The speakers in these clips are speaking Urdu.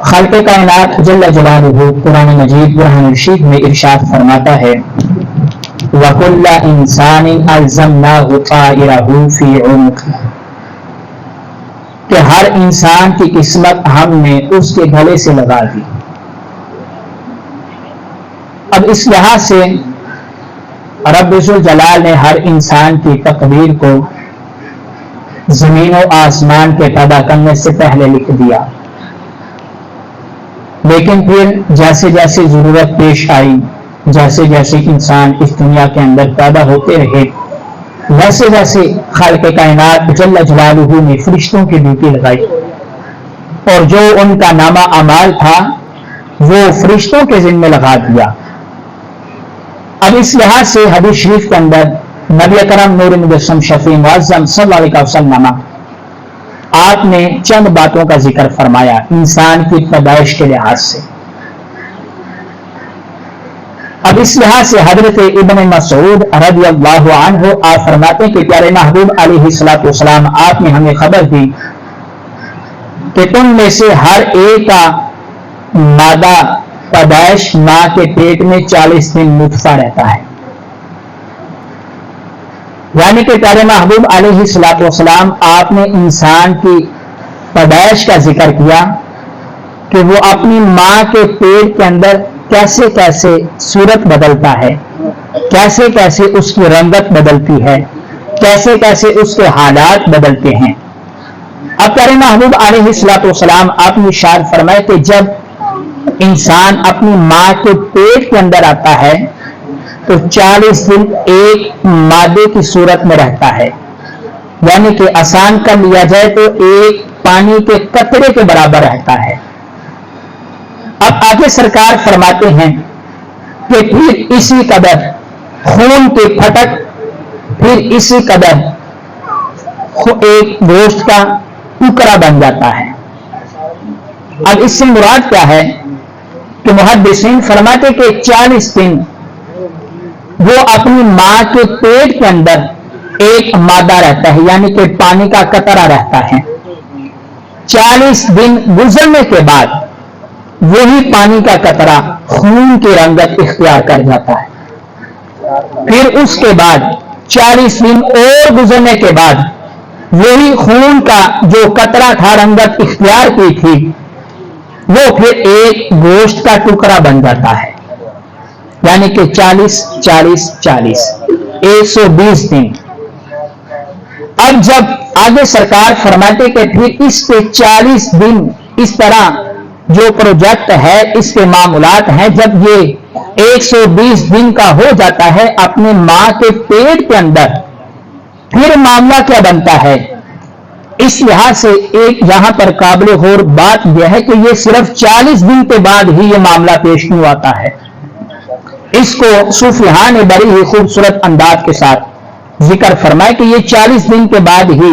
خالق کائنات جل جلالہ قرآن مجید برہان رشید میں ارشاد فرماتا ہے وَكُلَّ إِنسَانٍ أَلْزَمْنَاهُ طَائِرَهُ فِي عُنُقِهِ، کہ ہر انسان کی قسمت ہم نے اس کے گلے سے لگا دی۔ اب اس لحاظ سے رب ذوالجلال نے ہر انسان کی تقدیر کو زمین و آسمان کے پیدا کرنے سے پہلے لکھ دیا، لیکن پھر جیسے جیسے ضرورت پیش آئی، جیسے جیسے انسان اس دنیا کے اندر پیدا ہوتے رہے، ویسے ویسے خالق کائنات جل جلالہ نے فرشتوں کی ڈیوٹی لگائی، اور جو ان کا نامہ اعمال تھا وہ فرشتوں کے ذمہ لگا دیا۔ اب اس لحاظ سے حدیث شریف کے اندر نبی اکرم نور مجسم شفیع معظم صلی اللہ علیہ وسلم آپ نے چند باتوں کا ذکر فرمایا انسان کی پیدائش کے لحاظ سے۔ اب اس لحاظ سے حضرت ابن مسعود رضی اللہ عنہ آپ فرماتے ہیں کہ پیارے محبوب علیہ الصلوۃ والسلام آپ نے ہمیں خبر دی کہ تم میں سے ہر ایک کا مادہ پیدائش ماں کے پیٹ میں 40 دن نطفہ رہتا ہے، یعنی کہ پیارے محبوب علیہ الصلوۃ والسلام آپ نے انسان کی پیدائش کا ذکر کیا کہ وہ اپنی ماں کے پیٹ کے اندر کیسے کیسے صورت بدلتا ہے، کیسے کیسے اس کی رنگت بدلتی ہے، کیسے کیسے اس کے حالات بدلتے ہیں۔ اب پیارے محبوب علیہ الصلوۃ والسلام آپ نے ارشاد فرمائے کہ جب انسان اپنی ماں کے پیٹ کے اندر آتا ہے تو 40 دن ایک مادے کی صورت میں رہتا ہے، یعنی کہ آسان کر لیا جائے تو ایک پانی کے قطرے کے برابر رہتا ہے۔ اب آگے سرکار فرماتے ہیں کہ پھر اسی قدر خون کی پھٹک، پھر اسی قدر ایک گوشت کا ٹکڑا بن جاتا ہے۔ اب اس سے مراد کیا ہے کہ محدثین فرماتے کہ 40 دن وہ اپنی ماں کے پیٹ کے اندر ایک مادہ رہتا ہے، یعنی کہ پانی کا قطرہ رہتا ہے۔ 40 دن گزرنے کے بعد وہی پانی کا قطرہ خون کی رنگت اختیار کر جاتا ہے، پھر اس کے بعد 40 دن اور گزرنے کے بعد وہی خون کا جو قطرہ تھا رنگت اختیار کی تھی وہ پھر ایک گوشت کا ٹکڑا بن جاتا ہے، یعنی کہ 40 40 40 120 دن۔ اب جب آگے سرکار فرماتے کہ پھر اس کے 40 دن اس طرح جو پروجیکٹ ہے، اس کے معاملات ہیں، جب یہ 120 دن کا ہو جاتا ہے اپنے ماں کے پیٹ کے اندر، پھر معاملہ کیا بنتا ہے؟ اس لحاظ سے ایک یہاں پر قابل غور بات یہ ہے کہ یہ صرف 40 دن کے بعد ہی یہ معاملہ پیش کیوں آتا ہے۔ اس کو صوفیاء نے بڑی ہی خوبصورت انداز کے ساتھ ذکر فرمائے کہ یہ 40 دن کے بعد ہی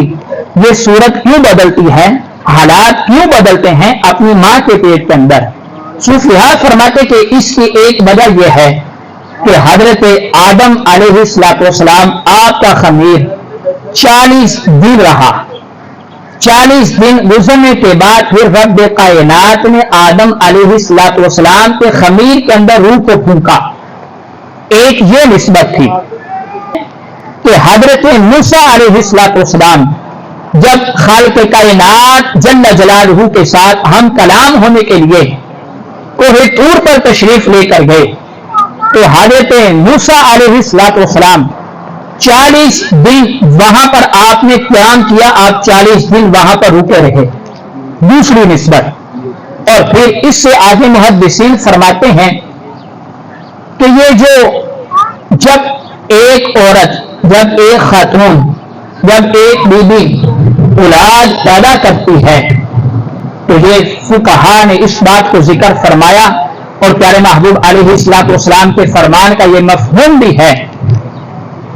یہ صورت کیوں بدلتی ہے، حالات کیوں بدلتے ہیں اپنی ماں کے پیٹ کے اندر۔ صوفیاء فرماتے کہ اس کی ایک وجہ یہ ہے کہ حضرت آدم علیہ السلام آپ کا خمیر 40 دن رہا، 40 دن گزرنے کے بعد پھر رب کائنات نے آدم علیہ السلام کے خمیر کے اندر روح کو پھونکا۔ ایک یہ نسبت تھی کہ حضرت موسیٰ علیہ السلام جب خالق کائنات جل جلالہ کے ساتھ ہم کلام ہونے کے لیے کوہ طور پر تشریف لے کر گئے تو حضرت موسیٰ علیہ السلام 40 دن وہاں پر آپ نے قیام کیا، آپ 40 دن وہاں پر رکے رہے، دوسری نسبت۔ اور پھر اس سے آگے محدثین فرماتے ہیں کہ یہ جو جب ایک عورت، جب ایک خاتون، جب ایک بی بی اولاد پیدا کرتی ہے تو یہ فقہاء نے اس بات کو ذکر فرمایا، اور پیارے محبوب علیہ السلام کے فرمان کا یہ مفہوم بھی ہے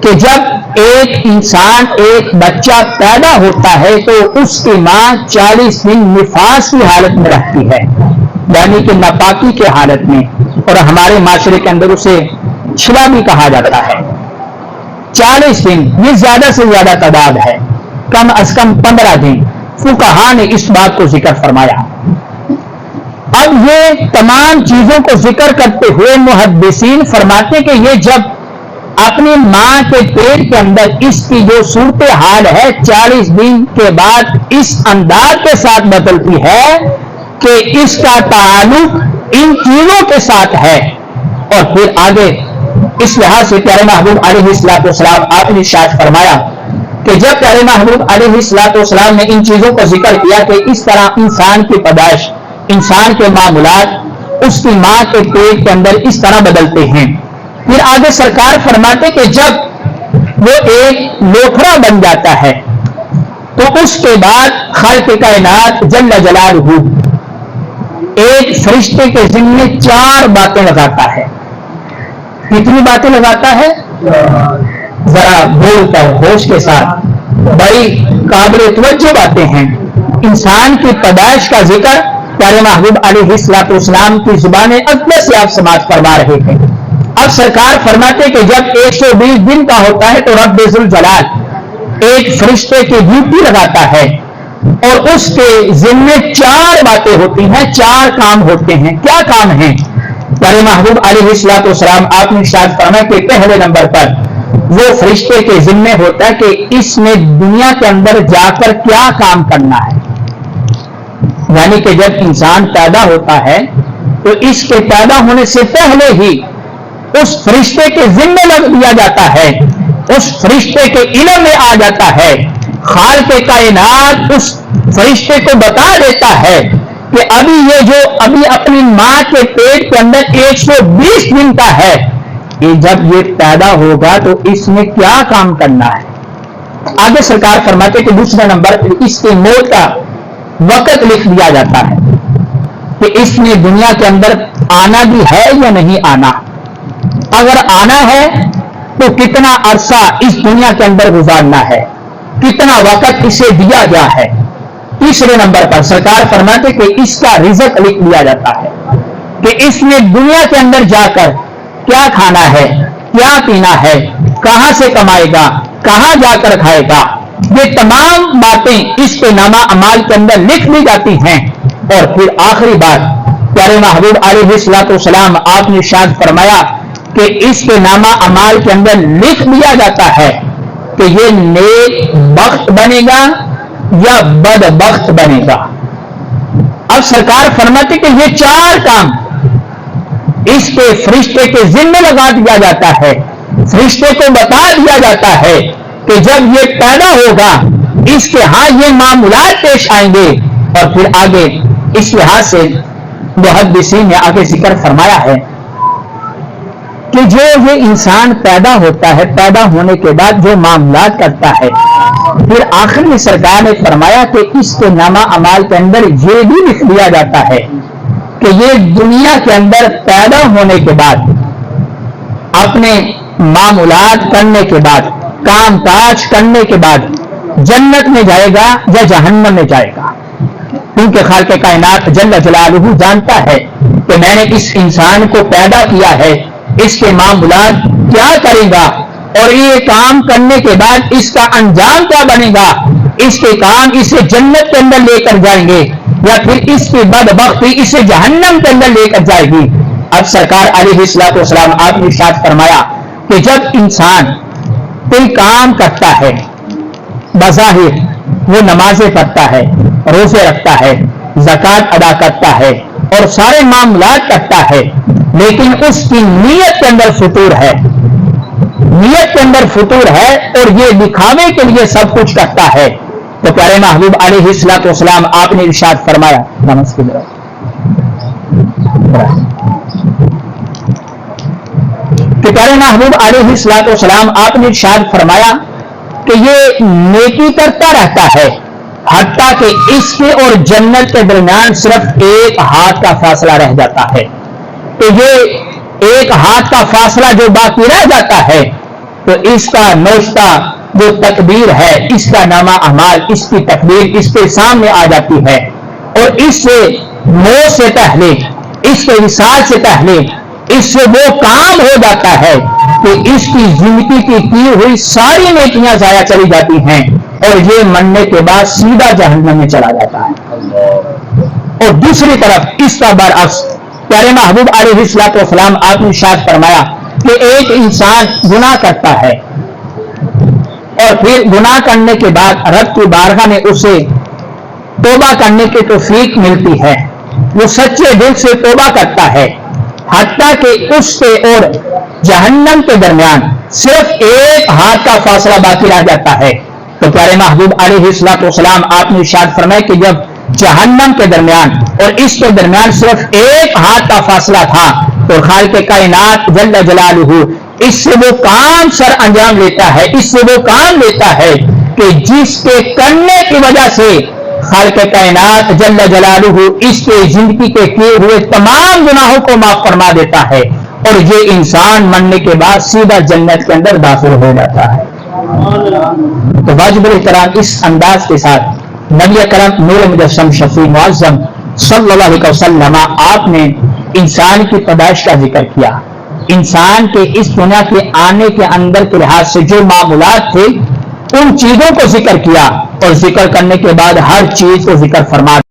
کہ جب ایک انسان، ایک بچہ پیدا ہوتا ہے تو اس کی ماں 40 دن نفاس کی حالت میں رہتی ہے، یعنی کہ ناپاکی کی حالت میں، اور ہمارے معاشرے کے اندر اسے چھلا بھی کہا جاتا ہے۔ 40 دن یہ زیادہ سے زیادہ تعداد ہے، کم از کم 15 دن فقہاء نے اس بات کو ذکر فرمایا۔ اب یہ تمام چیزوں کو ذکر کرتے ہوئے محدثین فرماتے کہ یہ جب اپنی ماں کے پیٹ کے اندر اس کی جو صورتحال ہے 40 دن کے بعد اس انداز کے ساتھ بدلتی ہے کہ اس کا تعلق ان چیزوں کے ساتھ ہے، اور پھر آگے اس لحاظ سے پیارے محبوب علیہ الصلوۃ والسلام آپ نے ارشاد فرمایا کہ جب پیارے محبوب علیہ الصلوۃ والسلام نے ان چیزوں کو ذکر کیا کہ اس طرح انسان کی پیدائش، انسان کے معاملات اس کی ماں کے پیٹ کے اندر اس طرح بدلتے ہیں، پھر آگے سرکار فرماتے کہ جب وہ ایک لوکھڑا بن جاتا ہے تو اس کے بعد خالق کائنات جل جلالہ ایک فرشتے کے ذمے 4 باتیں لگاتا ہے۔ کتنی باتیں لگاتا ہے؟ ذرا بول کر ہوش کے ساتھ، بڑی قابل توجہ باتیں ہیں۔ انسان کی پیدائش کا ذکر پیارے محبوب علیہ الصلوۃ والسلام کی زبان اقدس سے آپ سماعت فرما رہے تھے۔ اب سرکار فرماتے کہ جب 120 دن کا ہوتا ہے تو رب ذوالجلال ایک فرشتے کی ڈیوٹی لگاتا ہے اور اس کے ذمے 4 باتیں ہوتی ہیں، 4 کام ہوتے ہیں۔ کیا کام ہیں؟ پیارے محبوب علیہ الصلوۃ والسلام آپ نے ارشاد فرمایا کہ پہلے نمبر پر وہ فرشتے کے ذمے ہوتا ہے کہ اس نے دنیا کے اندر جا کر کیا کام کرنا ہے، یعنی کہ جب انسان پیدا ہوتا ہے تو اس کے پیدا ہونے سے پہلے ہی اس فرشتے کے ذمے لگ دیا جاتا ہے، اس فرشتے کے علم میں آ جاتا ہے، خالق کائنات اس فرشتے کو بتا دیتا ہے کہ ابھی اپنی ماں کے پیٹ کے اندر 120 دن کا ہے، کہ جب یہ پیدا ہوگا تو اس نے کیا کام کرنا ہے۔ آگے سرکار فرماتے کہ دوسرے نمبر اس کے موت کا وقت لکھ دیا جاتا ہے کہ اس نے دنیا کے اندر آنا بھی ہے یا نہیں آنا، اگر آنا ہے تو کتنا عرصہ اس دنیا کے اندر گزارنا ہے، کتنا وقت اسے دیا گیا ہے۔ تیسرے نمبر پر سرکار فرماتے کہ اس کا رزق لکھ دیا جاتا ہے کہ اس نے دنیا کے اندر جا کر کیا کھانا ہے، کیا پینا ہے، کہاں سے کمائے گا، کہاں جا کر کھائے گا۔ یہ تمام باتیں اس کے نامہ اعمال کے اندر لکھ دی جاتی ہیں۔ اور پھر آخری بات پیارے محبوب علیہ الصلوۃ والسلام آپ نے ارشاد فرمایا کہ اس کے نامہ اعمال کے اندر لکھ دیا جاتا ہے کہ یہ نیک بخت بنے گا یا بدبخت بنے گا۔ اب سرکار فرماتے کہ یہ 4 کام اس کے فرشتے کے ذمے لگا دیا جاتا ہے، فرشتے کو بتا دیا جاتا ہے کہ جب یہ پیدا ہوگا اس کے ہاں یہ معاملات پیش آئیں گے۔ اور پھر آگے اس لحاظ سے محدثین نے آگے ذکر فرمایا ہے کہ جو یہ انسان پیدا ہوتا ہے، پیدا ہونے کے بعد جو معاملات کرتا ہے، پھر آخر میں سرکار نے فرمایا کہ اس کے نامہ اعمال کے اندر یہ بھی لکھ دیا جاتا ہے کہ یہ دنیا کے اندر پیدا ہونے کے بعد اپنے معاملات کرنے کے بعد، کام کاج کرنے کے بعد جنت میں جائے گا یا جہنم میں جائے گا، کیونکہ خالق کائنات جل جلالہ جانتا ہے کہ میں نے اس انسان کو پیدا کیا ہے، اس کے معاملات کیا کرے گا اور یہ کام کرنے کے بعد اس کا انجام کیا بنے گا، اس کے کام اسے جنت کے اندر لے کر جائیں گے یا پھر اس کی بدبختی اسے جہنم کے اندر لے کر جائے گی۔ اب سرکار علیہ الصلوۃ والسلام آپ نے ارشاد فرمایا کہ جب انسان کوئی کام کرتا ہے، بظاہر وہ نمازیں پڑھتا ہے، روزے رکھتا ہے، زکوٰۃ ادا کرتا ہے اور سارے معاملات کرتا ہے، لیکن اس کی نیت کے اندر فطور ہے، نیت کے اندر فطور ہے اور یہ دکھاوے کے لیے سب کچھ کرتا ہے، تو پیارے محبوب علیہ الصلوۃ والسلام آپ نے ارشاد فرمایا کہ پیارے محبوب علیہ الصلوۃ والسلام آپ نے ارشاد فرمایا کہ یہ نیکی کرتا رہتا ہے حتیٰ کہ اس کے اور جنت کے درمیان صرف 1 ہاتھ کا فاصلہ رہ جاتا ہے، تو یہ 1 ہاتھ کا فاصلہ جو باقی رہ جاتا ہے تو اس کا نوشتہ جو تقدیر ہے، اس کا نامہ اعمال، اس کی تقدیر اس کے سامنے آ جاتی ہے، اور اس سے موت سے پہلے، اس کے وصال سے پہلے اس سے وہ کام ہو جاتا ہے کہ اس کی زندگی کی ہوئی ساری نیکیاں ضائع چلی جاتی ہیں اور یہ مرنے کے بعد سیدھا جہنم میں چلا جاتا ہے۔ اور دوسری طرف اس کا برعکس پیارے محبوب علیہ السلام آپ نے ارشاد فرمایا کہ ایک انسان گناہ کرتا ہے اور پھر گناہ کرنے کے بعد رب کی بارگاہ میں اسے توبہ کرنے کی توفیق ملتی ہے، وہ سچے دل سے توبہ کرتا ہے، حتیٰ کہ اس سے اور جہنم کے درمیان صرف ایک ہاتھ کا فاصلہ باقی رہ جاتا ہے۔ تو پیارے محبوب علیہ السلام آپ نے ارشاد فرمایا کہ جب جہنم کے درمیان اور اس کے درمیان صرف ایک ہاتھ کا فاصلہ تھا تو خالق کائنات جل جلالہ اس سے وہ کام سر انجام لیتا ہے، اس سے وہ کام لیتا ہے کہ جس کے کرنے کی وجہ سے خالق کائنات جل جلالہ اس کے زندگی کے کیے ہوئے تمام گناہوں کو معاف فرما دیتا ہے اور یہ انسان مرنے کے بعد سیدھا جنت کے اندر داخل ہو جاتا ہے۔ تو واجب الاحترام اس انداز کے ساتھ نبی کرم نور مجسم شفیع معظم صلی اللہ علیہ وسلم آپ نے انسان کی پیدائش کا ذکر کیا، انسان کے اس دنیا کے آنے کے اندر کے لحاظ سے جو معمولات تھے ان چیزوں کو ذکر کیا اور ذکر کرنے کے بعد ہر چیز کو ذکر فرما